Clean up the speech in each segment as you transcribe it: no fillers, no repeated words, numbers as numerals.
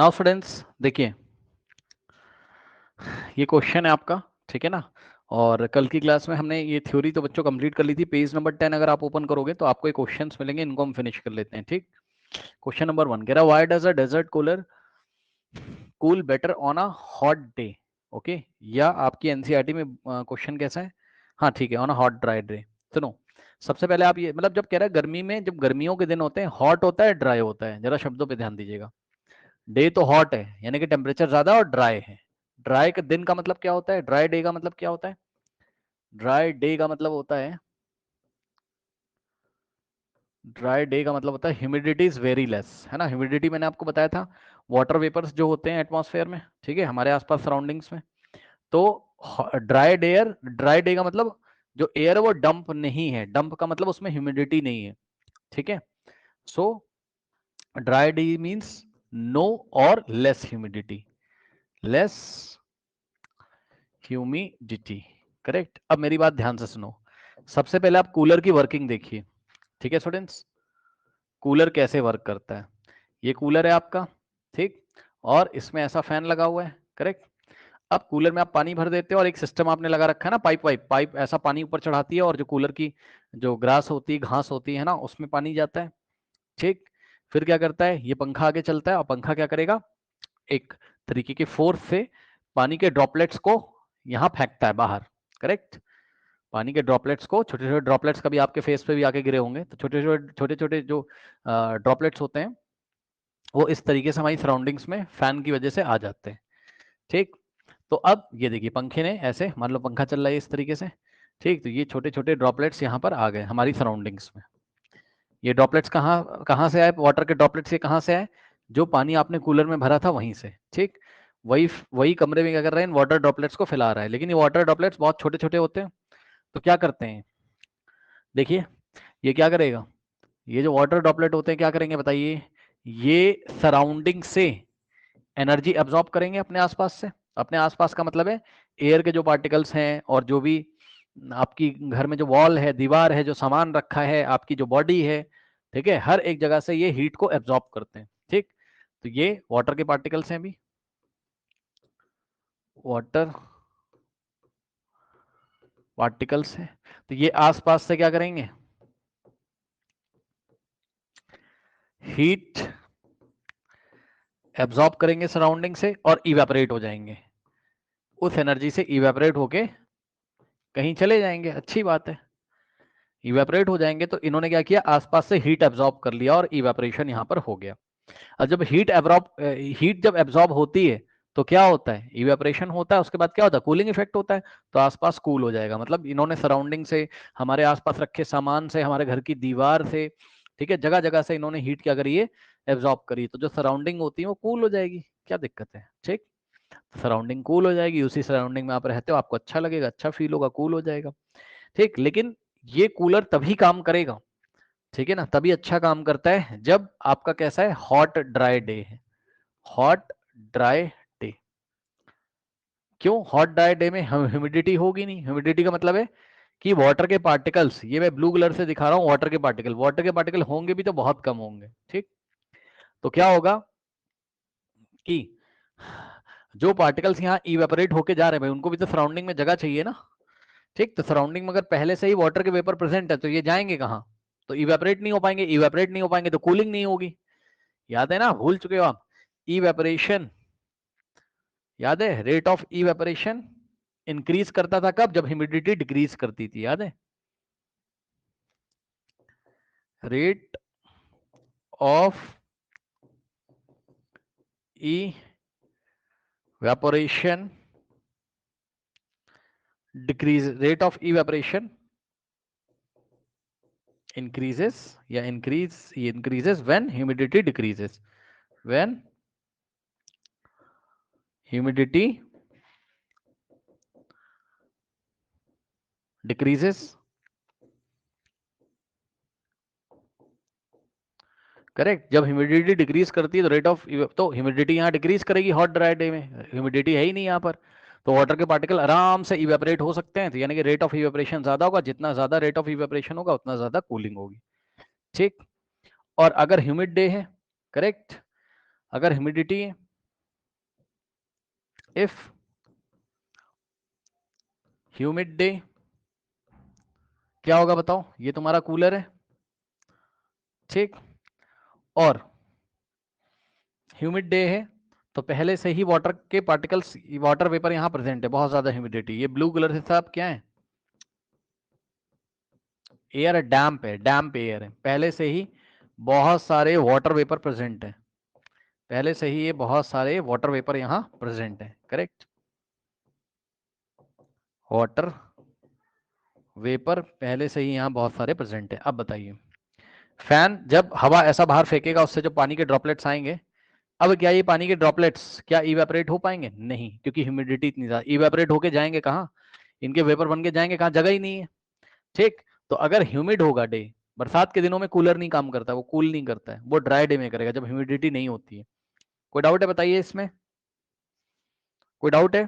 Now students देखिए, ये question है आपका, ठीक है ना। और कल की क्लास में हमने ये थ्योरी तो बच्चों कंप्लीट कर ली थी। पेज नंबर 10 अगर आप ओपन करोगे तो आपको ये क्वेश्चंस मिलेंगे, इनको हम फिनिश कर लेते हैं। ठीक, क्वेश्चन नंबर 1 कह रहा why does a desert cooler cool better on a hot day. Okay, या आपकी एनसीईआरटी में क्वेश्चन कैसा है, हाँ ठीक है, on a hot dry day. सुनो, सबसे पहले आप ये मतलब जब कह रहा है गर्मी में, जब गर्मियों के दिन होते हैं, हॉट होता है ड्राई होता है, जरा शब्दों पे ध्यान दीजिएगा। डे तो हॉट है यानी कि टेम्परेचर ज्यादा, और ड्राई है। ड्राई का दिन का मतलब क्या होता है, ड्राई डे का मतलब क्या होता है, ड्राई डे का मतलब होता है, ड्राई डे का मतलब होता है ह्यूमिडिटी इज वेरी लेस, है ना। ह्यूमिडिटी मैंने आपको बताया था, वाटर वेपर्स जो होते हैं एटमॉस्फेयर में, ठीक है, हमारे आसपास सराउंडिंग्स में। तो ड्राई डे का मतलब जो एयर है वो डंप नहीं है, डंप का मतलब उसमें ह्यूमिडिटी नहीं है, ठीक है। So dry day means no और less humidity, less humidity, correct. अब मेरी बात ध्यान से सुनो, सबसे पहले आप कूलर की वर्किंग देखिए, ठीक है स्टूडेंट्स। कूलर कैसे वर्क करता है, ये कूलर है आपका, ठीक, और इसमें ऐसा फैन लगा हुआ है, करेक्ट। अब कूलर में आप पानी भर देते हो और एक सिस्टम आपने लगा रखा है ना, पाइप ऐसा पानी ऊपर चढ़ाती है, और जो कूलर की जो ग्रास होती है, घास होती है ना, उसमें पानी जाता है, ठीक। फिर क्या करता है, ये पंखा आगे चलता है, और पंखा क्या करेगा, एक तरीके के फोर्स से पानी के ड्रॉपलेट्स को यहाँ फेंकता है बाहर, करेक्ट। पानी के ड्रॉपलेट्स को, छोटे छोटे ड्रॉपलेट्स, कभी आपके फेस पे भी आके गिरे होंगे, तो छोटे छोटे जो ड्रॉपलेट्स होते हैं वो इस तरीके से हमारी सराउंडिंग्स में फैन की वजह से आ जाते हैं, ठीक। तो अब ये देखिए, पंखे ने ऐसे, मान लो पंखा चल रहा है इस तरीके से, ठीक, तो ये छोटे छोटे ड्रॉपलेट्स यहाँ पर आ गए हमारी सराउंडिंग्स में। ये ड्रॉपलेट्स कहाँ कहाँ से आए, वाटर के ड्रॉपलेट्स ये कहाँ से आए, जो पानी आपने कूलर में भरा था वहीं से, ठीक। वही वही कमरे में क्या कर रहा है, इन वाटर ड्रॉपलेट्स को फैला रहा है, लेकिन ये वाटर ड्रॉपलेट्स बहुत छोटे छोटे होते हैं। तो क्या करते हैं, देखिए, ये क्या करेगा, ये जो वाटर ड्रॉपलेट होते हैं क्या करेंगे बताइए, ये सराउंडिंग से एनर्जी एब्जॉर्ब करेंगे अपने आसपास से। अपने आसपास का मतलब है एयर के जो पार्टिकल्स हैं, और जो भी आपकी घर में जो वॉल है, दीवार है, जो सामान रखा है, आपकी जो बॉडी है, ठीक है, हर एक जगह से ये हीट को एब्जॉर्ब करते हैं, ठीक। तो ये वाटर के पार्टिकल्स हैं भी, वाटर पार्टिकल्स है, तो ये आसपास से क्या करेंगे, हीट एब्जॉर्ब करेंगे सराउंडिंग से, और इवेपोरेट हो जाएंगे, उस एनर्जी से इवेपोरेट होके कहीं चले जाएंगे, अच्छी बात है। इवेपोरेट हो जाएंगे, तो इन्होंने क्या किया, आसपास से हीट एब्जॉर्ब कर लिया, और इवेपोरेशन यहां पर हो गया। और जब हीट जब एब्जॉर्ब होती है तो क्या होता है, इवेपोरेशन होता है, उसके बाद क्या होता है, कूलिंग इफेक्ट होता है, तो आसपास कूल हो जाएगा। मतलब इन्होंने सराउंडिंग से, हमारे आसपास रखे सामान से, हमारे घर की दीवार से, ठीक है, जगह जगह से इन्होंने हीट क्या करी है, एब्जॉर्ब करी, तो जो सराउंडिंग होती है वो कूल हो जाएगी, क्या दिक्कत है, ठीक। सराउंडिंग कूल हो जाएगी, उसी सराउंडिंग में आप रहते हो, आपको अच्छा लगेगा, अच्छा फील होगा, कूल हो जाएगा, ठीक। लेकिन ये कूलर तभी काम करेगा, ठीक है ना, तभी अच्छा काम करता है जब आपका कैसा है, हॉट ड्राई डे है, हॉट ड्राई डे। क्यों, हॉट ड्राई डे में ह्यूमिडिटी होगी नहीं, ह्यूमिडिटी का मतलब है कि वाटर के पार्टिकल्स, ये मैं ब्लू कलर से दिखा रहा हूं, वाटर के पार्टिकल होंगे भी तो बहुत कम होंगे, ठीक। तो क्या होगा कि जो पार्टिकल्स यहाँ इवेपोरेट होके जा रहे हैं भाई, उनको भी तो सराउंडिंग में जगह चाहिए ना, ठीक। तो सराउंडिंग में अगर पहले से ही वाटर के वेपर प्रेजेंट है तो ये जाएंगे कहाँ, तो इवेपोरेट नहीं हो पाएंगे, इवेपोरेट नहीं हो पाएंगे तो कूलिंग नहीं होगी। याद है ना, भूल चुके हो आप, इवेपोरेशन याद है, रेट ऑफ इवेपोरेशन इंक्रीज करता था कब, जब ह्यूमिडिटी डिक्रीज करती थी, याद है, rate of evaporation decrease, rate of evaporation increases या increases when humidity decreases, when humidity decreases, correct. जब ह्यूमिडिटी डिक्रीज करती है तो रेट ऑफ, तो ह्यूमिडिटी यहाँ डिक्रीज करेगी, हॉट ड्राई डे में ह्यूमिडिटी है ही नहीं यहाँ पर, तो वाटर के पार्टिकल आराम से इवेपोरेट हो सकते हैं, तो यानी कि रेट ऑफ इवेपोरेशन ज्यादा होगा, जितना ज्यादा रेट ऑफ इवेपोरेशन होगा उतना ज्यादा कूलिंग होगी, ठीक। और अगर ह्यूमिड डे है, करेक्ट, अगर ह्यूमिडिटी है इफ ह्यूमिड डे, क्या होगा बताओ? ये तुम्हारा कूलर है, ठीक, और ह्यूमिड डे है, तो पहले से ही वाटर के पार्टिकल्स, वाटर वेपर यहां प्रेजेंट है, बहुत ज्यादा ह्यूमिडिटी। ये ब्लू कलर से साहब क्या है? एयर है, डैम्प है, डैम्प एयर है, पहले से ही बहुत सारे वाटर वेपर प्रेजेंट है, पहले से ही ये बहुत सारे वाटर वेपर यहां प्रेजेंट है, करेक्ट। वाटर वेपर पहले से ही यहां बहुत सारे प्रेजेंट है। अब बताइए, फैन जब हवा ऐसा बाहर फेंकेगा, उससे जो पानी के ड्रॉपलेट्स आएंगे, अब क्या ये पानी के ड्रॉपलेट्स क्या इवेपोरेट हो पाएंगे? नहीं, क्योंकि ह्यूमिडिटी इतनी ज्यादा। इवेपोरेट होके जाएंगे कहाँ? इनके वेपर बन के जाएंगे कहाँ? जगह ही नहीं है, ठीक। तो अगर ह्यूमिड होगा डे, बरसात के दिनों में कूलर नहीं काम करता, वो कूल नहीं करता है, वो ड्राई डे में करेगा जब ह्यूमिडिटी नहीं होती है। कोई डाउट है बताइए इसमें? कोई डाउट है?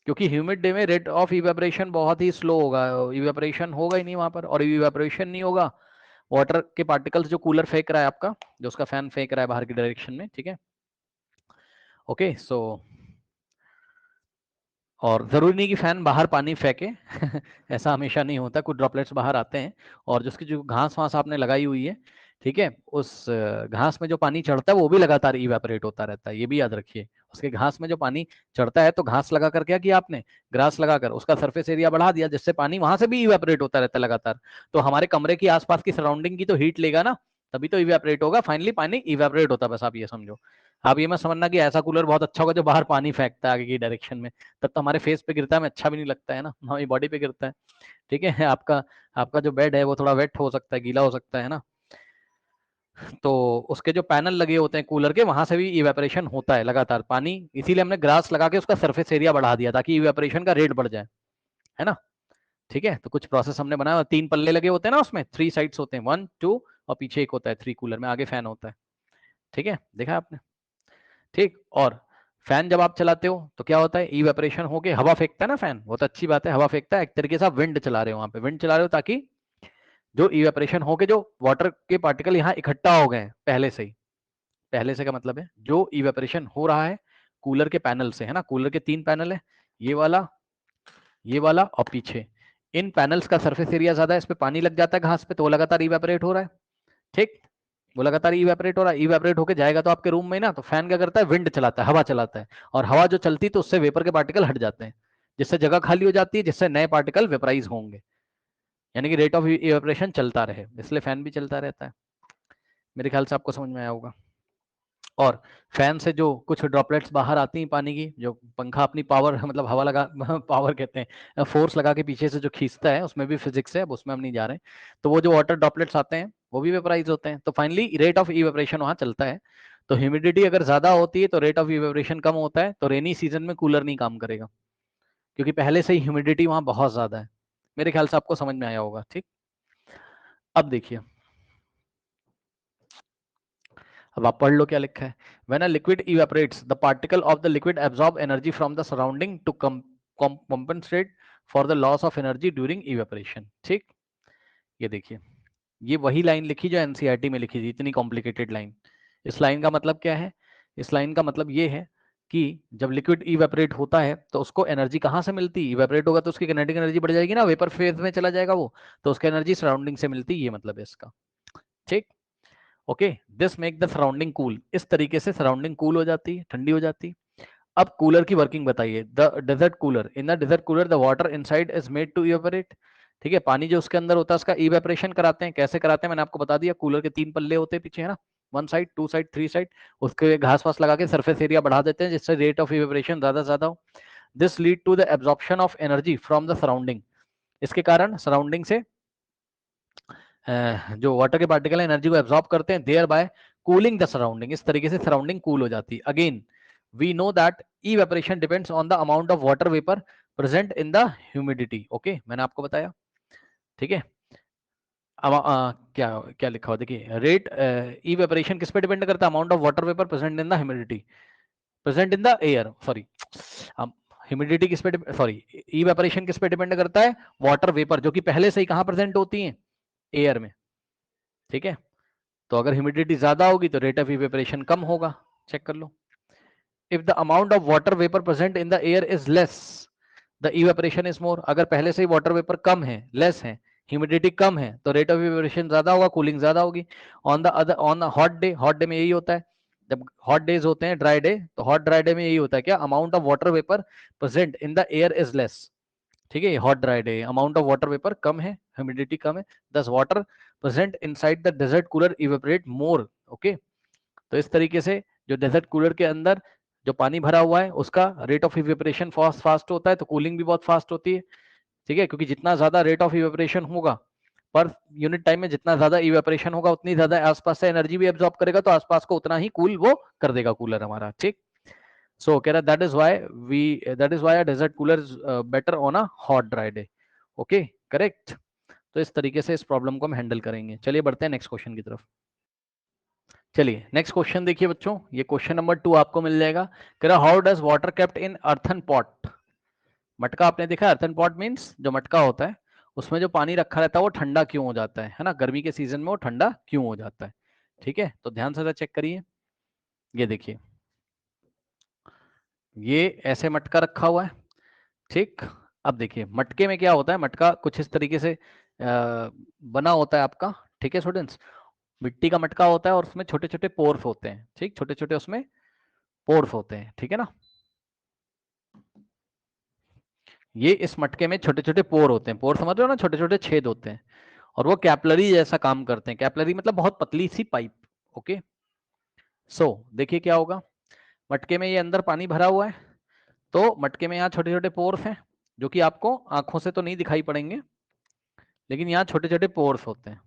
क्योंकि ह्यूमिड डे में रेट ऑफ इवेपोरेशन बहुत ही स्लो होगा, इवेपोरेशन होगा ही नहीं वहां पर, और इवेपोरेशन नहीं होगा, वाटर के पार्टिकल्स जो कूलर फेंक रहा है आपका, जो उसका फैन फेंक रहा है बाहर की डायरेक्शन में, ठीक है। ओके, सो और जरूरी नहीं कि फैन बाहर पानी फेंके ऐसा हमेशा नहीं होता, कुछ ड्रॉपलेट्स बाहर आते हैं, और जिसकी जो घास वास आपने लगाई हुई है, ठीक है, उस घास में जो पानी चढ़ता है वो भी लगातार इवेपोरेट होता रहता है, ये भी याद रखिए। उसके घास में जो पानी चढ़ता है, तो घास लगाकर क्या किया आपने? ग्रास लगाकर उसका सरफेस एरिया बढ़ा दिया, जिससे पानी वहां से भी इवेपोरेट होता रहता है लगातार। तो हमारे कमरे की आसपास की सराउंडिंग की तो हीट लेगा ना, तभी तो इवेपोरेट होगा, फाइनली पानी इवेपोरेट होता है, बस आप ये समझो। आप ये मत समझना कि ऐसा कूलर बहुत अच्छा होगा जो बाहर पानी फेंकता है आगे की डायरेक्शन में, तब तो हमारे फेस पे गिरता है, हमें अच्छा भी नहीं लगता है ना, हमारी बॉडी पे गिरता है, ठीक है। आपका आपका जो बेड है वो थोड़ा वेट हो सकता है, गीला हो सकता है ना, तो उसके जो पैनल लगे होते हैं कूलर के, वहां से भी इवेपोरेशन होता है लगातार पानी, इसीलिए हमने ग्रास लगा के उसका सरफेस एरिया बढ़ा दिया ताकि इवेपोरेशन का रेट बढ़ जाए, है ना, ठीक है। तो कुछ प्रोसेस हमने बनाया, 3 पल्ले लगे होते हैं ना उसमें, 3 साइड्स होते हैं, 1 2, और पीछे एक होता है 3, कूलर में आगे फैन होता है, ठीक है, देखा आपने, ठीक। और फैन जब आप चलाते हो तो क्या होता है? इवेपोरेशन होके हवा फेंकता है ना फैन, बहुत अच्छी बात है, हवा फेंकता है, एक तरीके से आप विंड चला रहे हो, वहां पे विंड चला रहे हो ताकि जो इवेपोरेशन होके जो वाटर के पार्टिकल यहाँ इकट्ठा हो गए हैं पहले से ही, पहले से का मतलब है जो इवेपोरेशन हो रहा है कूलर के पैनल से, है ना, कूलर के 3 पैनल है, ये वाला, ये वाला और पीछे, इन पैनल्स का सरफेस एरिया ज्यादा है, इस पे पानी लग जाता है घास पे, तो वो लगातार इवेपोरेट हो रहा है, ठीक। वो लगातार इवेपोरेट हो रहा है, इवेपोरेट होके जाएगा तो आपके रूम में ना, तो फैन क्या करता है? विंड चलाता है, हवा चलाता है, और हवा जो चलती है तो उससे वेपर के पार्टिकल हट जाते हैं, जिससे जगह खाली हो जाती है, जिससे नए पार्टिकल वेपराइज होंगे, यानी कि रेट ऑफ इवेपोरेशन चलता रहे, इसलिए फैन भी चलता रहता है। मेरे ख्याल से आपको समझ में आया होगा। और फैन से जो कुछ ड्रॉपलेट्स बाहर आती हैं पानी की, जो पंखा अपनी पावर मतलब हवा लगा पावर कहते हैं, फोर्स लगा के पीछे से जो खींचता है, उसमें भी फिजिक्स है, अब उसमें हम नहीं जा रहे हैं, तो वो जो वाटर ड्रॉपलेट्स आते हैं वो भी वेपराइज होते हैं, तो फाइनली रेट ऑफ इवेपोरेशन वहां चलता है। तो ह्यूमिडिटी अगर ज्यादा होती है तो रेट ऑफ इवेपोरेशन कम होता है, तो रेनी सीजन में कूलर नहीं काम करेगा, क्योंकि पहले से ही ह्यूमिडिटी वहां बहुत ज्यादा है। मेरे ख्याल से आपको समझ में आया होगा, ठीक। अब देखिए, अब आप पढ़ लो क्या लिखा है। When a liquid evaporates, the particle of the liquid absorb energy from the surrounding to compensate for the loss of energy during evaporation, ठीक। ये देखिए, ये वही लाइन लिखी जो एनसीईआरटी में लिखी थी, इतनी कॉम्प्लिकेटेड लाइन। इस लाइन का मतलब क्या है? इस लाइन का मतलब ये है कि जब लिक्विड इवेपोरेट होता है तो उसको एनर्जी कहाँ से मिलती है? इवेपोरेट होगा तो उसकी काइनेटिक एनर्जी बढ़ जाएगी ना, वेपर फेज में चला जाएगा वो, तो उसकी एनर्जी सराउंडिंग से मिलती है, ये मतलब है इसका, ठीक। Okay, this make the surrounding cool, इस तरीके से सराउंडिंग कूल हो जाती है, ठंडी हो जाती है। अब कूलर की वर्किंग बताइए। The desert cooler, in the desert cooler the water inside is made to evaporate, ठीक है, पानी जो उसके अंदर होता है उसका इवेपोरेशन कराते हैं, कैसे कराते हैं मैंने आपको बता दिया, कूलर के 3 पल्ले होते हैं पीछे, है ना, 1 साइड 2 साइड 3 साइड, उसके घास वास लगा के सरफेस एरिया बढ़ा देते हैं, जिससे रेट ऑफ इवेपोरेशन ज्यादा से ज्यादा हो। This lead to the absorption of energy from the surrounding, इसके कारण सराउंडिंग से जो वाटर के पार्टिकल एनर्जी को एब्जॉर्ब करते हैं, thereby cooling the surrounding, इस तरीके से सराउंडिंग कूल हो जाती है। Again we know that evaporation depends on the amount of water vapour present in the humidity, okay, मैंने आपको बताया, ठीक है। अब क्या क्या लिखा हुआ देखिए, रेट इवेपोरेशन किस पे डिपेंड करता है? Amount of water vapour present in the humidity, present in the air, sorry, humidity किस पे, सॉरी, इवेपोरेशन किस पे डिपेंड करता है? वाटर वेपर, जो कि पहले से ही कहां प्रेजेंट होती है? एयर में, ठीक है। तो अगर ह्यूमिडिटी ज्यादा होगी तो रेट ऑफ इवेपोरेशन कम होगा, चेक कर लो। If the amount of water vapour present in the air is less the evaporation is more. अगर पहले से ही वाटर वेपर कम है, लेस है, ह्यूमिडिटी कम है, तो रेट ऑफ इवेपोरेशन ज्यादा होगा, कूलिंग ज्यादा होगी। ऑन हॉट डे में यही होता है, जब हॉट डेज होते हैं, ड्राई डे, तो हॉट ड्राई डे में यही होता है, क्या amount of water vapour present in the air is less. ठीक है, hot dry day, amount of water vapour कम है, ह्यूमिडिटी कम है, thus water present inside the desert cooler evaporate more. Okay, तो इस तरीके से जो डेजर्ट कूलर के अंदर जो पानी भरा हुआ है उसका रेट ऑफ इवेपोरेशन फास्ट होता है, तो कूलिंग भी बहुत फास्ट होती है। ठीक है, क्योंकि जितना ज्यादा रेट ऑफ इवेपोरेशन होगा पर यूनिट टाइम में, जितना ज्यादा इवेपोरेशन होगा उतनी ज्यादा आसपास से एनर्जी भी एब्जॉर्ब करेगा, तो आसपास को उतना ही कूल वो कर देगा कूलर हमारा। ठीक, सो कह रहा that is why desert cooler is better on a hot dry day. Okay, correct. तो इस तरीके से इस प्रॉब्लम को हम हैंडल करेंगे। चलिए बढ़ते हैं नेक्स्ट क्वेश्चन की तरफ। चलिए नेक्स्ट क्वेश्चन देखिए बच्चों, ये क्वेश्चन नंबर 2 आपको मिल जाएगा। कह रहा how does water kept in earthen pot. मटका आपने देखा, अर्थन पॉट मींस जो मटका होता है उसमें जो पानी रखा रहता है वो ठंडा क्यों हो जाता है ना, गर्मी के सीजन में वो ठंडा क्यों हो जाता है। ठीक है, तो ध्यान से चेक करिए। ये देखिए, ये ऐसे मटका रखा हुआ है। ठीक, अब देखिए मटके में क्या होता है, मटका कुछ इस तरीके से बना होता है आपका। ठीक है स्टूडेंट्स, मिट्टी का मटका होता है और उसमें छोटे छोटे पोर्स होते हैं। ठीक, छोटे छोटे उसमें पोर्स होते हैं। ठीक है ना, ये इस मटके में छोटे छोटे पोर होते हैं, पोर समझ रहे हो ना, छोटे छोटे छेद होते हैं, और वो कैपलरी जैसा काम करते हैं। कैपलरी मतलब बहुत पतली सी पाइप। ओके, सो देखिए क्या होगा, मटके में ये अंदर पानी भरा हुआ है, तो मटके में यहाँ छोटे छोटे पोर्स हैं जो कि आपको आंखों से तो नहीं दिखाई पड़ेंगे, लेकिन यहाँ छोटे छोटे पोर्स होते हैं।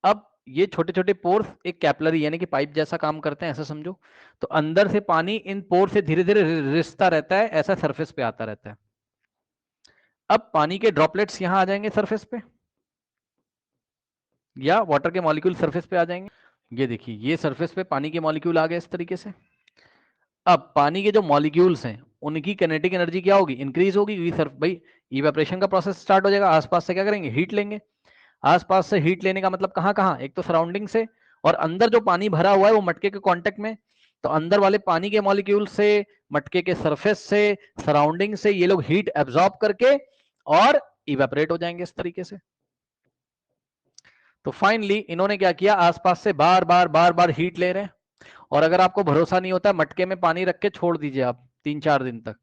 अब ये छोटे छोटे पोर्स एक कैपलरी यानी कि पाइप जैसा काम करते हैं, ऐसा समझो। तो अंदर से पानी इन पोर से धीरे धीरे रिसता रहता है, ऐसा सरफेस पे आता रहता है। अब पानी के ड्रॉपलेट्स यहां आ जाएंगे सरफेस पे, या वाटर के मॉलिक्यूल सरफेस पे आ जाएंगे। ये देखिए, ये सरफेस पे पानी के मॉलिक्यूल आ गए इस तरीके से। अब पानी के जो मॉलिक्यूल्स हैं उनकी काइनेटिक एनर्जी क्या होगी, इंक्रीज होगी, क्योंकि सर भाई इवेपोरेशन का प्रोसेस स्टार्ट हो जाएगा। आसपास से क्या करेंगे, हीट लेंगे। आसपास से हीट लेने का मतलब कहाँ कहाँ, एक तो सराउंडिंग से, और अंदर जो पानी भरा हुआ है वो मटके के कांटेक्ट में, तो अंदर वाले पानी के मॉलिक्यूल से, मटके के सरफेस से, सराउंडिंग से ये लोग हीट एब्जॉर्ब करके और इवेपोरेट हो जाएंगे इस तरीके से। तो फाइनली इन्होंने क्या किया, आसपास से बार बार हीट ले रहे हैं। और अगर आपको भरोसा नहीं होता, मटके में पानी रख के छोड़ दीजिए आप 3-4 दिन तक,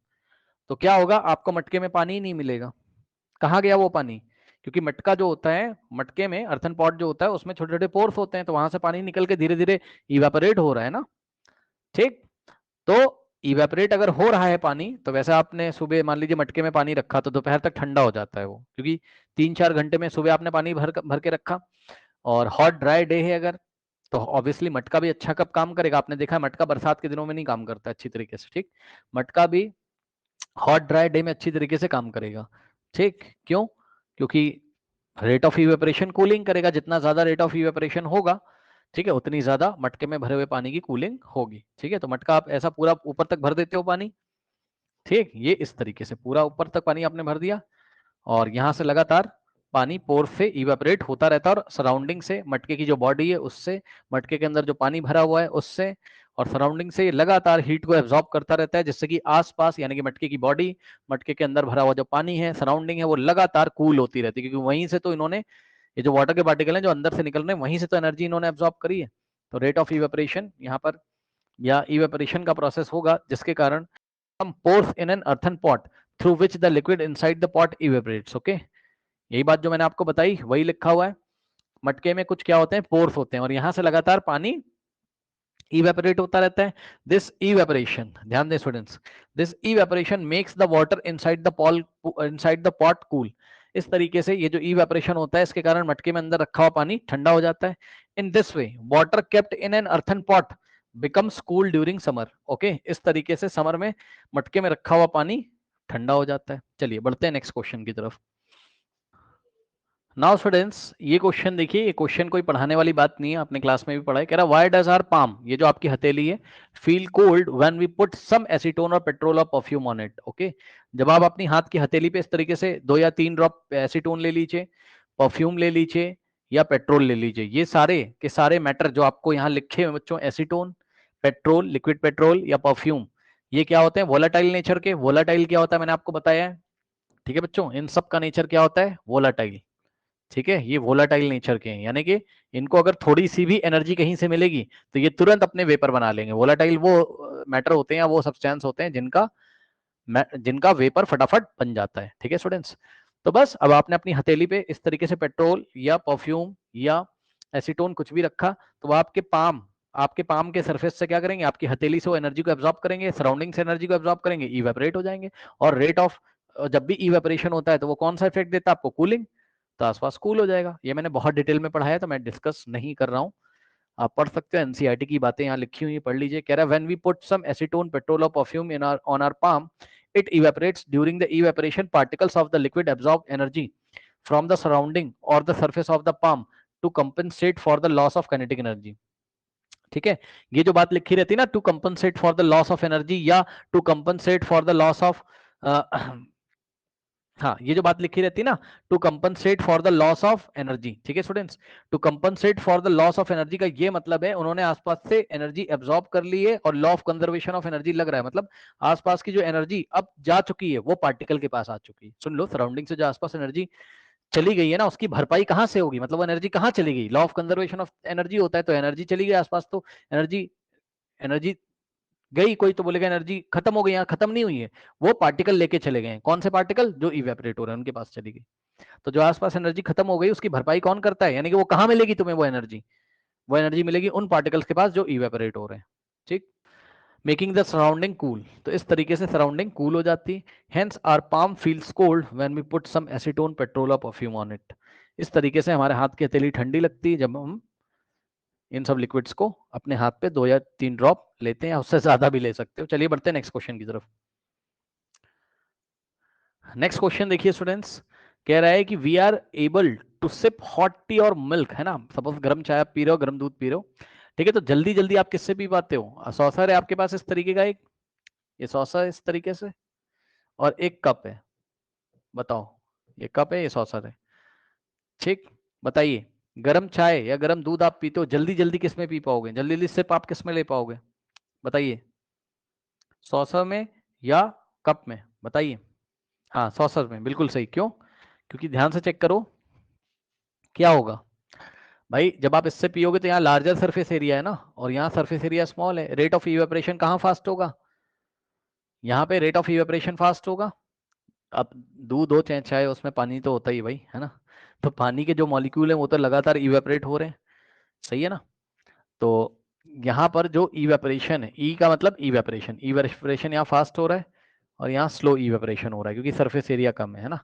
तो क्या होगा, आपको मटके में पानी ही नहीं मिलेगा। कहाँ गया वो पानी, क्योंकि मटका जो होता है, मटके में अर्थन पॉट जो होता है उसमें छोटे छोटे पोर्स होते हैं, तो वहां से पानी निकल के धीरे धीरे इवेपोरेट हो रहा है ना। ठीक, तो इवेपोरेट अगर हो रहा है पानी, तो वैसे आपने सुबह मान लीजिए मटके में पानी रखा तो दोपहर तक ठंडा हो जाता है वो, क्योंकि 3-4 घंटे में सुबह आपने पानी भर के रखा। और हॉट ड्राई डे है अगर, तो ऑब्वियसली मटका भी अच्छा कब काम करेगा, आपने देखा है मटका बरसात के दिनों में नहीं काम करता अच्छी तरीके से। ठीक, मटका भी हॉट ड्राई डे में अच्छी तरीके से काम करेगा। ठीक, क्यों, क्योंकि रेट ऑफ इवेपोरेशन कूलिंग करेगा, जितना ज्यादा रेट ऑफ इवेपोरेशन होगा, ठीक है, उतनी ज्यादा मटके में भरे हुए पानी की कूलिंग होगी। ठीक है, तो मटका आप ऐसा पूरा ऊपर तक भर देते हो पानी। ठीक, ये इस तरीके से पूरा ऊपर तक पानी आपने भर दिया, और यहाँ से लगातार पानी पोर से इवेपोरेट होता रहता है, और सराउंडिंग से मटके की जो बॉडी है उससे, मटके के अंदर जो पानी भरा हुआ है उससे, और सराउंडिंग से लगातार हीट को एब्जॉर्ब करता रहता है, जिससे कि आसपास यानी कि मटके की बॉडी, मटके के अंदर भरा हुआ जो पानी है, सराउंडिंग है, वो लगातार कूल होती रहती है, क्योंकि वहीं से तो इन्होंने, ये जो वाटर के पार्टिकल हैं जो अंदर से निकल रहे हैं, वहीं से तो एनर्जी इन्होंने एब्जॉर्ब करी है। तो रेट ऑफ इवेपोरेशन यहाँ पर, या इवेपोरेशन का प्रोसेस होगा जिसके कारण हम pores in an earthen pot through which the liquid inside the pot evaporates. Okay, यही बात जो मैंने आपको बताई वही लिखा हुआ है। मटके में कुछ क्या होते हैं, पोर्स होते हैं, और यहां से लगातार पानी इवेपोरेट होता रहता है। दिस इवेपोरेशन, ध्यान दें students, this evaporation makes the water inside the pot cool. इस तरीके से ये जो इवेपोरेशन होता है इसके कारण मटके में अंदर रखा हुआ पानी ठंडा हो जाता है। In this way water kept in an earthen pot becomes cool during summer. Okay, इस तरीके से समर में मटके में रखा हुआ पानी ठंडा हो जाता है। चलिए बढ़ते हैं नेक्स्ट क्वेश्चन की तरफ। नाउ स्टूडेंट्स, ये क्वेश्चन देखिए, ये क्वेश्चन कोई पढ़ाने वाली बात नहीं है, आपने क्लास में भी पढ़ा है। कह रहा व्हाई डज आवर पाम, ये जो आपकी हथेली है, feel cold when we put some acetone और पेट्रोल और परफ्यूम ऑन इट। ओके, जब आप अपनी हाथ की हथेली पे इस तरीके से 2 या 3 ड्रॉप एसीटोन ले लीजिए, परफ्यूम ले लीजिए, या पेट्रोल ले लीजिए, ये सारे के सारे मैटर जो आपको यहाँ लिखे हुए बच्चों, एसीटोन, पेट्रोल, लिक्विड पेट्रोल या परफ्यूम, ये क्या होते हैं? वोलाटाइल नेचर के। वोलाटाइल क्या होता है मैंने आपको बताया है, ठीक है बच्चों, इन सब का नेचर क्या होता है? वोलाटाइल। ठीक है, ये वोलाटाइल नेचर के हैं, यानी कि इनको अगर थोड़ी सी भी एनर्जी कहीं से मिलेगी तो ये तुरंत अपने वेपर बना लेंगे। वोलाटाइल वो मैटर होते हैं या वो सब्सटेंस होते हैं जिनका वेपर फटाफट बन जाता है। ठीक है स्टूडेंट्स, तो बस अब आपने अपनी हथेली पे इस तरीके से पेट्रोल या परफ्यूम या एसीटोन कुछ भी रखा, तो वो आपके पाम के सरफेस से क्या करेंगे? आपकी हथेली से वो एनर्जी को एब्जॉर्ब करेंगे, सराउंडिंग से एनर्जी को एब्जॉर्ब करेंगे, इवेपोरेट हो जाएंगे। और रेट ऑफ, जब भी इवेपोरेशन होता है तो वो कौन सा इफेक्ट देता है आपको? कूलिंग। तो आसपास कूल हो जाएगा। ये मैंने बहुत डिटेल में पढ़ाया तो मैं डिस्कस नहीं कर रहा हूँ, आप पढ़ सकते हो, एनसीईआरटी की बातें यहाँ लिखी हुई, पढ़ लीजिए। कह रहा है when we put some acetone, petrol और perfume in on our palm, it evaporates. During the evaporation, particles of the liquid absorb energy from the surrounding or the surface of the palm to compensate for the loss of kinetic energy. ठीक है, ये जो बात लिखी रहती है ना, to compensate for the loss of energy या to compensate for the loss of, हाँ, ये जो बात लिखी रहती है ना, to compensate for the loss of energy. ठीक है students, to compensate for the loss of energy का ये मतलब है उन्होंने आसपास से एनर्जी एब्जॉर्ब कर ली है और law of conservation of energy लग रहा है, मतलब आसपास की जो एनर्जी अब जा चुकी है वो पार्टिकल के पास आ चुकी है। सुन लो, सराउंडिंग से जो आसपास एनर्जी चली गई है ना, उसकी भरपाई कहाँ से होगी? मतलब वो एनर्जी कहाँ चली गई? Law of conservation of energy होता है, तो एनर्जी चली गई आसपास, तो एनर्जी एनर्जी गई, कोई तो बोलेगा एनर्जी खत्म हो गई, यहाँ खत्म नहीं हुई है, वो पार्टिकल लेके चले गए। कौन से पार्टिकल? जो इवेपोरेट हो रहे हैं उनके पास चली गई। तो जो आसपास एनर्जी खत्म हो गई उसकी भरपाई कौन करता है? यानी कि वो कहाँ मिलेगी तुम्हें वो एनर्जी? वो एनर्जी मिलेगी उन पार्टिकल्स के पास जो इवेपोरेट हो रहे हैं। ठीक, मेकिंग द सराउंडिंग कूल, तो इस तरीके से सराउंडिंग कूल हो जाती है। Hence our palm feels cold when we put some acetone, petrol और परफ्यूम ऑन इट। इस तरीके से हमारे हाथ की हथेली ठंडी लगती है जब हम इन सब लिक्विड्स को अपने हाथ पे 2 या 3 ड्रॉप लेते हैं, उससे ज्यादा भी ले सकते हो। चलिए बढ़ते हैं नेक्स्ट क्वेश्चन की तरफ। नेक्स्ट क्वेश्चन देखिए स्टूडेंट्स, कह रहा है कि we are able to sip hot tea और मिल्क, है ना, सपोज गर्म चाय आप पी रहे हो, गर्म दूध पी रहे हो, ठीक है, तो जल्दी जल्दी आप किससे पी पाते हो? सॉसर है आपके पास इस तरीके का, एक ये सॉसर इस तरीके से, और एक कप है, बताओ, ये कप है, ये सॉसर है। ठीक, बताइए, गर्म चाय या गर्म दूध आप पीते हो, जल्दी जल्दी किस में पी पाओगे? जल्दी जल्दी सिप आप किस में ले पाओगे? बताइए, सॉसर में या कप में? बताइए। हाँ, सॉसर में, बिल्कुल सही। क्यों? क्योंकि ध्यान से चेक करो क्या होगा भाई, जब आप इससे पियोगे तो यहाँ लार्जर सरफेस एरिया है ना, और यहाँ सरफेस एरिया स्मॉल है, रेट ऑफ इवेपोरेशन कहाँ फास्ट होगा? यहाँ पे रेट ऑफ इवेपोरेशन फास्ट होगा। अब दूध हो चाहे चाय, उसमें पानी तो होता ही भाई, है ना, तो पानी के जो मॉलिक्यूल है वो तो लगातार इवेपोरेट हो रहे हैं, सही है ना। तो यहाँ पर जो इवेपोरेशन है, ई का मतलब इवेपोरेशन, इवेपोरेशन यहाँ फास्ट हो रहा है और यहाँ स्लो इवेपोरेशन हो रहा है, क्योंकि सरफेस एरिया कम है ना,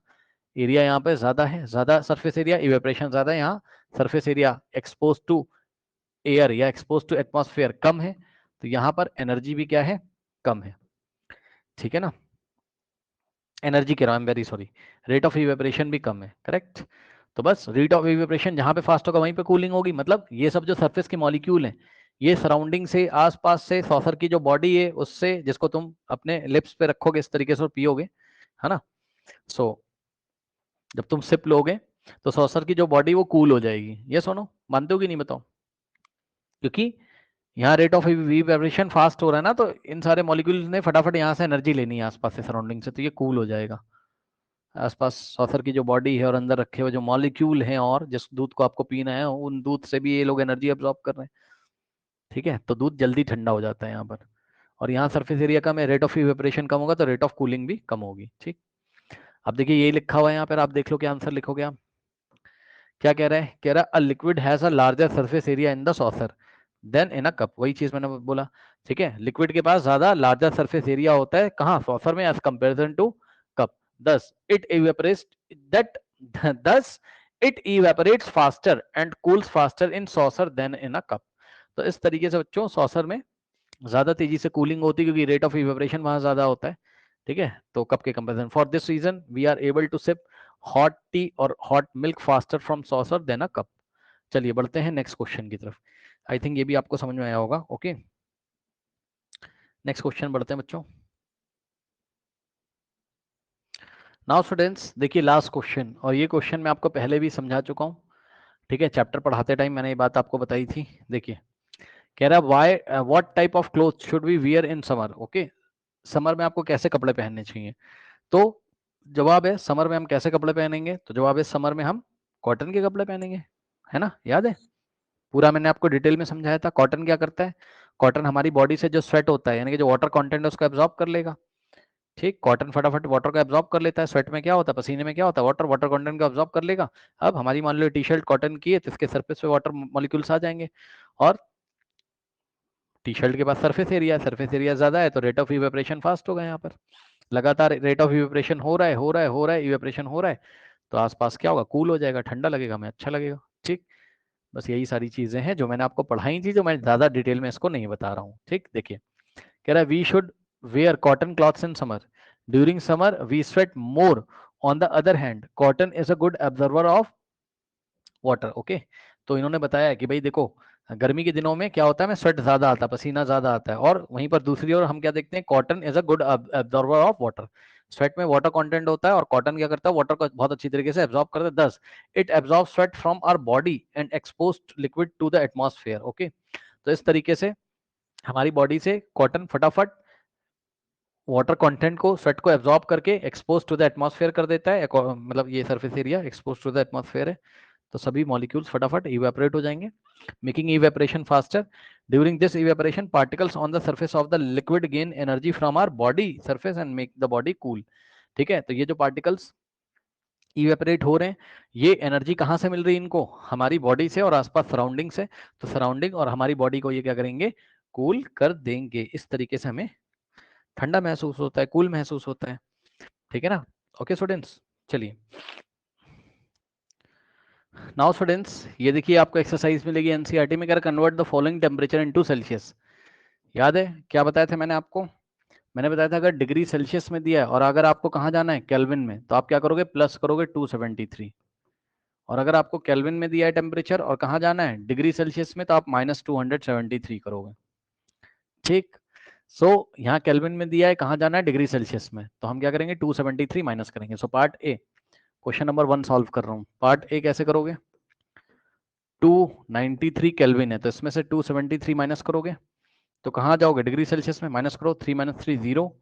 एरिया यहाँ पे ज्यादा है, ज्यादा सरफेस एरिया, इवेपोरेशन ज्यादा है, यहाँ surface area expose to air या एक्सपोज टू एटमॉस्फेयर कम है, तो यहाँ पर एनर्जी भी क्या है? कम है। ठीक है ना, एनर्जी कह रहा हूँ, very sorry, rate of evaporation भी कम है, करेक्ट। तो बस रेट ऑफ इवेपोरेशन जहाँ पे फास्ट होगा वहीं पे कूलिंग होगी, मतलब ये सब जो सरफेस के मॉलिक्यूल हैं ये सराउंडिंग से, आसपास से, सॉसर की जो बॉडी है उससे, जिसको तुम अपने लिप्स पे रखोगे इस तरीके से और पियोगे, है ना, सो जब तुम सिप लोगे तो सॉसर की जो बॉडी वो कूल हो जाएगी। ये सुनो, मानते हो कि नहीं बताओ? क्योंकि यहाँ रेट ऑफ इवेपोरेशन फास्ट हो रहा है ना, तो इन सारे मॉलिक्यूल्स ने फटाफट यहाँ से एनर्जी लेनी है आसपास से, सराउंडिंग से, तो ये कूल हो जाएगा। आसपास सॉसर की जो बॉडी है और अंदर रखे हुए जो मॉलिक्यूल हैं और जिस दूध को आपको पीना है उन दूध से भी ये लोग एनर्जी अब्सॉर्ब कर रहे हैं। ठीक है, तो दूध जल्दी ठंडा हो जाता है यहाँ पर, और यहाँ सरफेस एरिया कम है, रेट ऑफ इवेपोरेशन कम होगा तो रेट ऑफ कूलिंग भी कम होगी। ठीक, अब देखिए ये लिखा हुआ है यहाँ पर, आप देख लो क्या आंसर लिखोगे आप। क्या कह रहा है? कह रहा है a liquid has a larger surface area in the saucer than in a cup, वही चीज मैंने बोला। ठीक है, लिक्विड के पास ज्यादा लार्जर सरफेस एरिया होता है कहाँ? सॉसर में, as comparison to cup. Thus it evaporates that thus it evaporates faster and cools faster in saucer than in a cup. तो इस तरीके से बच्चों सॉसर में ज्यादा तेजी से कूलिंग होती है, क्योंकि रेट ऑफ इवेपोरेशन वहां ज्यादा होता है। ठीक है, तो कप के comparison, for this reason we are able to sip hot tea और hot milk faster from saucer than a cup. चलिए बढ़ते हैं नेक्स्ट क्वेश्चन की तरफ, आई थिंक ये भी आपको समझ में आया होगा। ओके, नेक्स्ट क्वेश्चन बढ़ते हैं बच्चों। नाउ स्टूडेंट्स देखिए लास्ट क्वेश्चन, और ये क्वेश्चन मैं आपको पहले भी समझा चुका हूँ। ठीक है, चैप्टर पढ़ाते टाइम मैंने ये बात आपको बताई थी। देखिए कह रहा why what type of cloth should we wear in summer. Okay, summer में आपको कैसे कपड़े पहनने चाहिए? तो जवाब है समर में हम कैसे कपड़े पहनेंगे, तो जवाब है समर में हम कॉटन के कपड़े पहनेंगे, है ना, याद है? पूरा मैंने आपको डिटेल में समझाया था। कॉटन क्या करता है? कॉटन हमारी बॉडी से जो स्वेट होता है, यानी कि जो वाटर कंटेंट है उसको एब्जॉर्ब कर लेगा। ठीक, कॉटन फटाफट वाटर को एब्जॉर्ब कर लेता है। स्वेट में क्या होता है, पसीने में क्या होता है, वाटर, वाटर कंटेंट को एब्जॉर्ब कर लेगा। अब हमारी मान लो टी शर्ट कॉटन की है तो इसके सरफेस पे वाटर मॉलिक्यूल्स आ जाएंगे, और टी शर्ट के पास सरफेस एरिया है, सरफेस एरिया ज्यादा है तो रेट ऑफ इवेपोरेशन फास्ट होगा। यहाँ पर लगातार रेट ऑफ इवेपोरेशन हो रहा है, हो रहा है, हो रहा है, इवेपोरेशन हो रहा है, तो आसपास क्या होगा, कूल हो जाएगा, ठंडा लगेगा, हमें अच्छा लगेगा। ठीक, बस यही सारी चीजें हैं जो मैंने आपको पढ़ाई थी, जो मैं ज्यादा डिटेल में इसको नहीं बता रहा हूँ। ठीक, देखिए कह रहा है we should wear cotton clothes in summer, during summer we sweat more, on the other hand cotton is a good absorber of water. Okay, तो इन्होंने बताया कि भाई देखो, गर्मी के दिनों में क्या होता है, में स्वेट ज्यादा आता है, पसीना ज्यादा आता है, और वहीं पर दूसरी ओर हम क्या देखते हैं, cotton is a good absorber of water. Sweat में वाटर कंटेंट होता है और कॉटन क्या करता है, वाटर को बहुत अच्छी तरीके से एब्जॉर्ब करता है। Thus it absorb sweat from our body and expose liquid to the atmosphere. Okay, तो इस तरीके से हमारी बॉडी से कॉटन फटाफट वाटर कंटेंट को, स्वेट को एब्जॉर्ब करके एक्सपोज टू द एटमॉस्फेयर कर देता है। मतलब ये surface area expose to the atmosphere है, तो सभी मॉलिक्यूल्स फटाफट इवेपोरेट हो जाएंगे, making evaporation faster. During this evaporation particles on the surface of the liquid gain energy from our body surface and make the body cool. ठीक है, तो ये जो पार्टिकल्स इवेपोरेट हो रहे हैं, ये एनर्जी कहाँ से मिल रही है इनको, हमारी बॉडी से और आसपास सराउंडिंग से। तो सराउंडिंग और हमारी बॉडी को ये क्या करेंगे, कूल कर देंगे। इस तरीके से हमें ठंडा महसूस होता है, कूल महसूस होता है। ठीक है ना? ओके स्टूडेंट्स, चलिए नाउ स्टूडेंट्स, ये देखिए आपको एक्सरसाइज मिलेगी एनसीईआरटी में, कर convert the following temperature into Celsius. याद है क्या बताया था मैंने आपको? मैंने बताया था अगर डिग्री सेल्सियस में दिया है और अगर आपको कहाँ जाना है, केल्विन में, तो आप क्या करोगे, प्लस करोगे 273। और अगर आपको केल्विन में दिया है टेम्परेचर और कहाँ जाना है, डिग्री सेल्सियस में, तो आप -273 करोगे। ठीक, सो यहाँ केल्विन में दिया है, कहाँ जाना है, डिग्री सेल्सियस में, तो हम क्या करेंगे, 273 माइनस करेंगे। So part A, question number 1 solve कर रहा हूँ। पार्ट ए कैसे करोगे, 293 केल्विन है तो इसमें से 273 माइनस करोगे तो कहाँ जाओगे, डिग्री सेल्सियस में, माइनस करो, 3 - 3 0,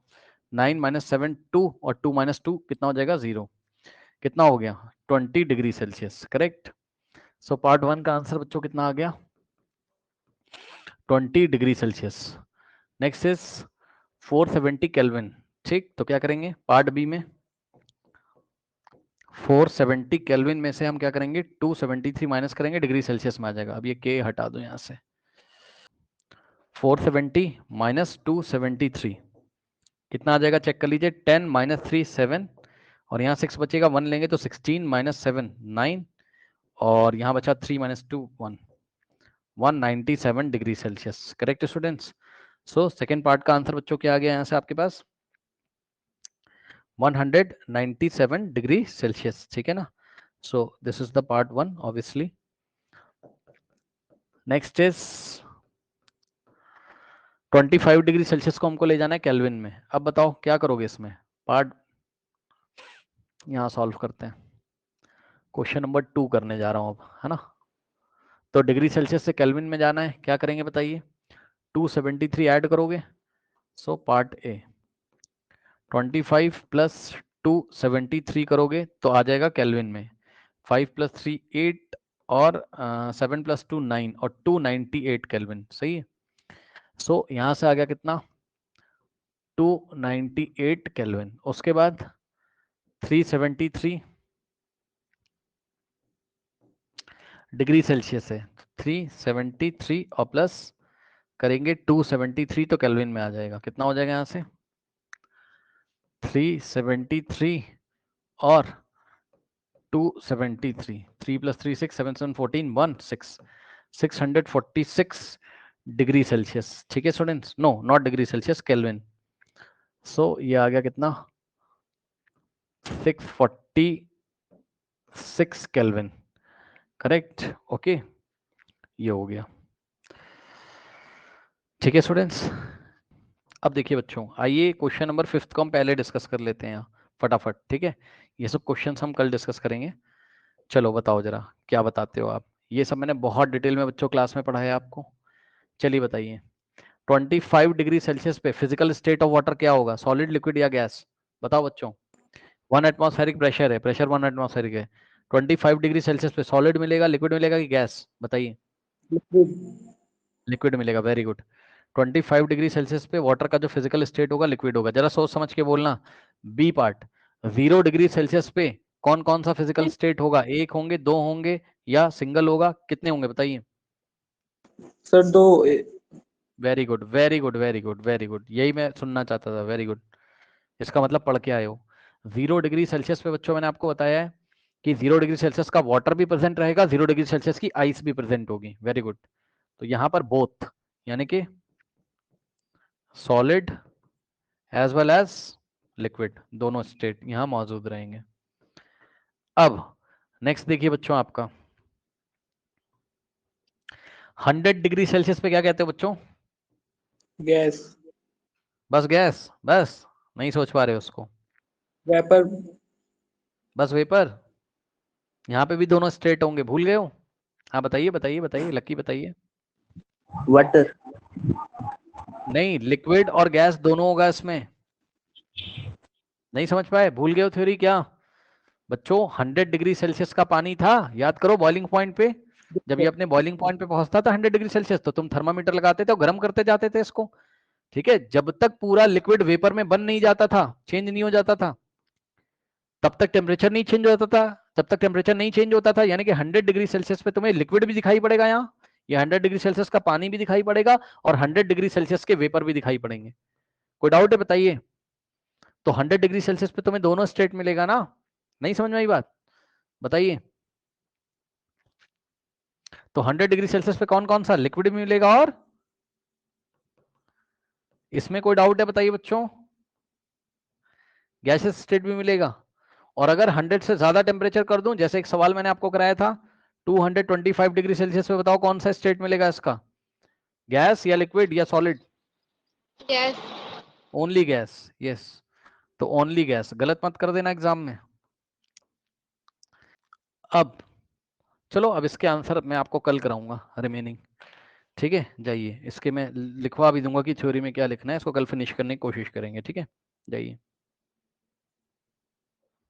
9 - 7 2, और 2 - 2 कितना हो जाएगा, 0। कितना हो गया, 20 degree Celsius, correct. So part 1 का आंसर बच्चों कितना आ गया, 20 degree Celsius. Next is 470 kelvin. ठीक, तो क्या करेंगे, पार्ट बी में 470 केल्विन में से हम क्या करेंगे, 273 माइनस करेंगे, डिग्री सेल्सियस में आ जाएगा। अब ये के हटा दो यहाँ से, 470 माइनस 273 कितना आ जाएगा, चेक कर लीजिए, 10 - 3 7, और यहाँ 6 बचेगा, 1 लेंगे तो 16 - 7 9, और यहाँ बचा 3 - 2 1, 197 degree Celsius, correct students. So second part का आंसर बच्चों क्या आ गया यहाँ से आपके पास, 197 डिग्री सेल्सियस। ठीक है ना? So this is the part 1 obviously. Next is 25 degree Celsius को हमको ले जाना है केल्विन में। अब बताओ क्या करोगे इसमें, पार्ट यहाँ सॉल्व करते हैं, क्वेश्चन नंबर 2 करने जा रहा हूँ अब, है ना। तो डिग्री सेल्सियस से केल्विन में जाना है, क्या करेंगे बताइए, 273 ऐड करोगे। सो पार्ट ए 25 + 273 करोगे तो आ जाएगा केल्विन में, 5 + 3 8, और 7 + 2 9, और 298 केल्विन, सही है। सो यहाँ से आ गया कितना, 298 केल्विन। उसके बाद 373 डिग्री सेल्सियस है, 373 और प्लस करेंगे 273 तो केल्विन में आ जाएगा। कितना हो जाएगा यहाँ से, 373 और 273, 3 + 3 6, 7 7 14 1 6, 646 डिग्री सेल्सियस। ठीक है students, no not degree Celsius, Kelvin. So ये आ गया कितना, 646 केल्विन, करेक्ट। ओके, ये हो गया। ठीक है स्टूडेंट्स, अब देखिए बच्चों, आइए क्वेश्चन नंबर 5 को हम पहले डिस्कस कर लेते हैं यहाँ फटाफट। ठीक है, ये सब क्वेश्चंस हम कल डिस्कस करेंगे। चलो बताओ जरा क्या बताते हो आप, ये सब मैंने बहुत डिटेल में बच्चों क्लास में पढ़ाया आपको। चलिए बताइए 25 डिग्री सेल्सियस पे फिजिकल स्टेट ऑफ वाटर क्या होगा, सॉलिड, लिक्विड या गैस? बताओ बच्चों। 1 एटमॉस्फेरिक प्रेशर है, प्रेशर 1 एटमॉस्फेरिक है। 25 डिग्री सेल्सियस पे सॉलिड मिलेगा, लिक्विड मिलेगा कि गैस? बताइए। लिक्विड मिलेगा, वेरी गुड। 25 डिग्री सेल्सियस पे वाटर का जो फिजिकल स्टेट होगा लिक्विड होगा। जरा सोच समझ के बोलना। बी पार्ट, 0 डिग्री सेल्सियस पे कौन कौन सा फिजिकल स्टेट होगा? एक होंगे, दो होंगे या सिंगल होगा? कितने होंगे बताइए? Sir 2। Very good, very good, very good, very good, यही मैं सुनना चाहता था, वेरी गुड। इसका मतलब पढ़ के आए हो। 0 डिग्री सेल्सियस पे बच्चों मैंने आपको बताया है कि 0 डिग्री सेल्सियस का वाटर भी प्रेजेंट रहेगा, 0 डिग्री सेल्सियस की आइस भी प्रेजेंट होगी, वेरी गुड। तो यहां पर बोथ यानी कि solid as well as liquid दोनों स्टेट यहां मौजूद रहेंगे। अब नेक्स्ट देखिए बच्चों आपका 100 डिग्री सेल्सियस पे क्या कहते हो बच्चों? गैस। बस गैस? बस नहीं सोच पा रहे उसको? वेपर। बस वेपर? यहाँ पे भी दोनों स्टेट होंगे, भूल गए हो? हाँ बताइए बताइए बताइए, लकी बताइए। वाटर। नहीं, लिक्विड और गैस दोनों होगा इसमें। नहीं समझ पाए, भूल गए हो थ्योरी क्या? बच्चों 100 डिग्री सेल्सियस का पानी था, याद करो बॉइलिंग पॉइंट पे। जब ये अपने बॉइलिंग पॉइंट पे पहुंचता था 100 डिग्री सेल्सियस, तो तुम थर्मामीटर लगाते थे और गर्म करते जाते थे इसको। ठीक है, जब तक पूरा लिक्विड वेपर में बन नहीं जाता था, चेंज नहीं हो जाता था, तब तक टेम्परेचर नहीं चेंज होता था। जब तक टेम्परेचर नहीं चेंज होता था यानी कि 100 डिग्री सेल्सियस पे तुम्हें लिक्विड भी दिखाई पड़ेगा, यहाँ ये 100 डिग्री सेल्सियस का पानी भी दिखाई पड़ेगा और 100 डिग्री सेल्सियस के वेपर भी दिखाई पड़ेंगे। कोई डाउट है बताइए? तो 100 डिग्री सेल्सियस पे तुम्हें दोनों स्टेट मिलेगा ना? नहीं समझ में आई बात? बताइए। तो 100 डिग्री सेल्सियस पे कौन कौन सा लिक्विड भी मिलेगा और इसमें कोई डाउट है बताइए बच्चों? गैसेस स्टेट भी मिलेगा। और अगर 100 से ज्यादा टेम्परेचर कर दूं, जैसे एक सवाल मैंने आपको कराया था 225 डिग्री सेल्सियस पे, बताओ कौन सा स्टेट मिलेगा इसका? गैस या लिक्विड या solid? Gas. Only gas, yes. तो ओनली गैस, गलत मत कर देना एग्जाम में। अब चलो, अब इसके आंसर मैं आपको कल कराऊंगा रिमेनिंग। ठीक है, जाइए, इसके मैं लिखवा भी दूंगा कि थ्योरी में क्या लिखना है, इसको कल फिनिश करने की कोशिश करेंगे। ठीक है, जाइए।